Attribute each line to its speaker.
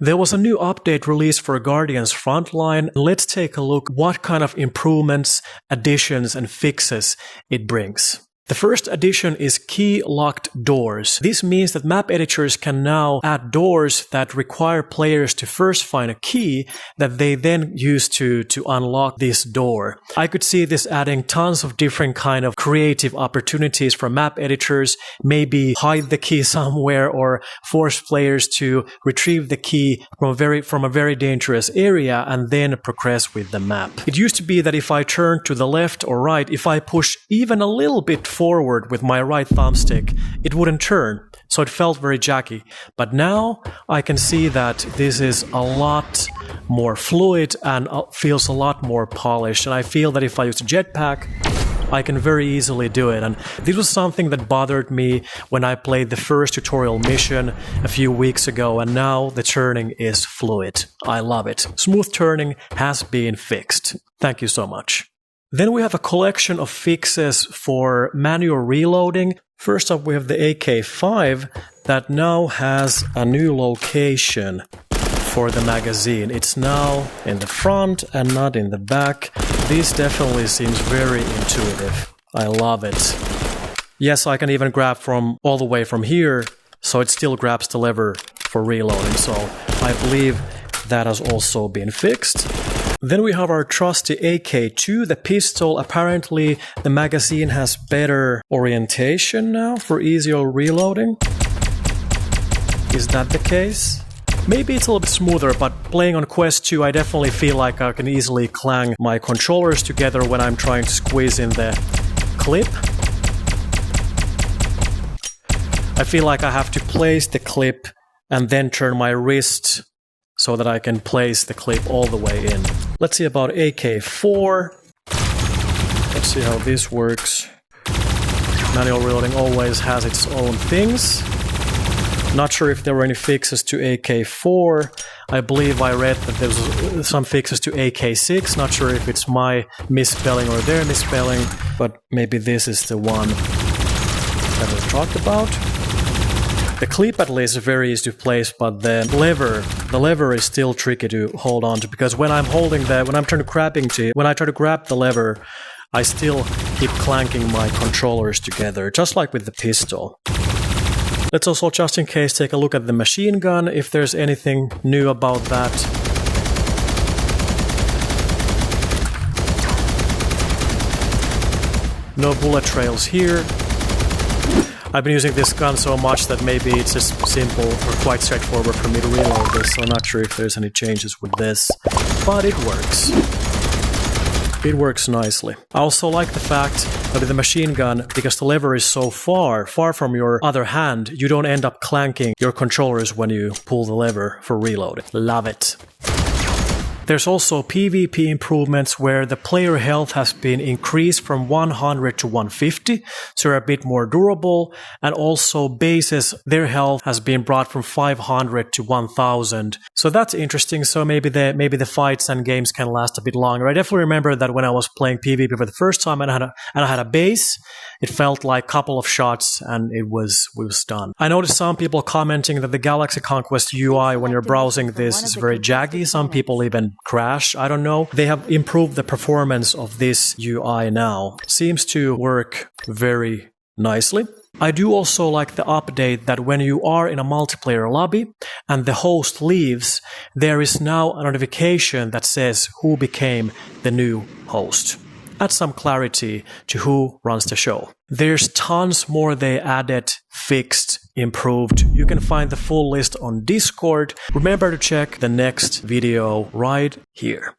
Speaker 1: There was a new update released for Guardians Frontline. Let's take a look what kind of improvements, additions and fixes it brings. The first addition is key-locked doors. This means that map editors can now add doors that require players to first find a key that they then use to unlock this door. I could see this adding tons of different kind of creative opportunities for map editors, maybe hide the key somewhere or force players to retrieve the key from a very dangerous area and then progress with the map. It used to be that if I turned to the left or right, if I push even a little bit forward with my right thumbstick, it wouldn't turn, so it felt very jacky. But now I can see that this is a lot more fluid and feels a lot more polished, and I feel that if I use a jetpack, I can very easily do it. And this was something that bothered me when I played the first tutorial mission a few weeks ago, and now the turning is fluid. I love it. Smooth turning has been fixed. Thank you so much. Then we have a collection of fixes for manual reloading. First up, we have the AK5 that now has a new location for the magazine. It's now in the front and not in the back. This definitely seems very intuitive. I love it. Yes, I can even grab from all the way from here, so it still grabs the lever for reloading. So I believe that has also been fixed. Then we have our trusty AK2, the pistol. Apparently the magazine has better orientation now for easier reloading. Is that the case? Maybe it's a little bit smoother, but playing on Quest 2 I definitely feel like I can easily clang my controllers together when I'm trying to squeeze in the clip. I feel like I have to place the clip and then turn my wrist so that I can place the clip all the way in. Let's see about AK4. Let's see how this works. Manual reloading always has its own things. Not sure if there were any fixes to AK4. I believe I read that there was some fixes to AK6. Not sure if it's my misspelling or their misspelling, but maybe this is the one that was talked about. The clip at least is very easy to place, but the lever is still tricky to hold on to, because when I'm trying to grab the lever, I still keep clanking my controllers together, just like with the pistol. Let's also, just in case, take a look at the machine gun, if there's anything new about that. No bullet trails here. I've been using this gun so much that maybe it's just simple or quite straightforward for me to reload this, so I'm not sure if there's any changes with this, but it works. It works nicely. I also like the fact that with the machine gun, because the lever is so far from your other hand, you don't end up clanking your controllers when you pull the lever for reloading. Love it. There's also PvP improvements where the player health has been increased from 100 to 150, so they're a bit more durable, and also bases, their health has been brought from 500 to 1000. So that's interesting, so maybe the fights and games can last a bit longer. I definitely remember that when I was playing PvP for the first time and I had a base, it felt like a couple of shots and it was done. I noticed some people commenting that the Galaxy Conquest UI when you're browsing this is very jaggy. Some people even crash. I don't know. They have improved the performance of this UI now. Seems to work very nicely. I do also like the update that when you are in a multiplayer lobby and the host leaves, there is now a notification that says who became the new host. Add some clarity to who runs the show. There's tons more they added, fixed, improved. You can find the full list on Discord. Remember to check the next video right here.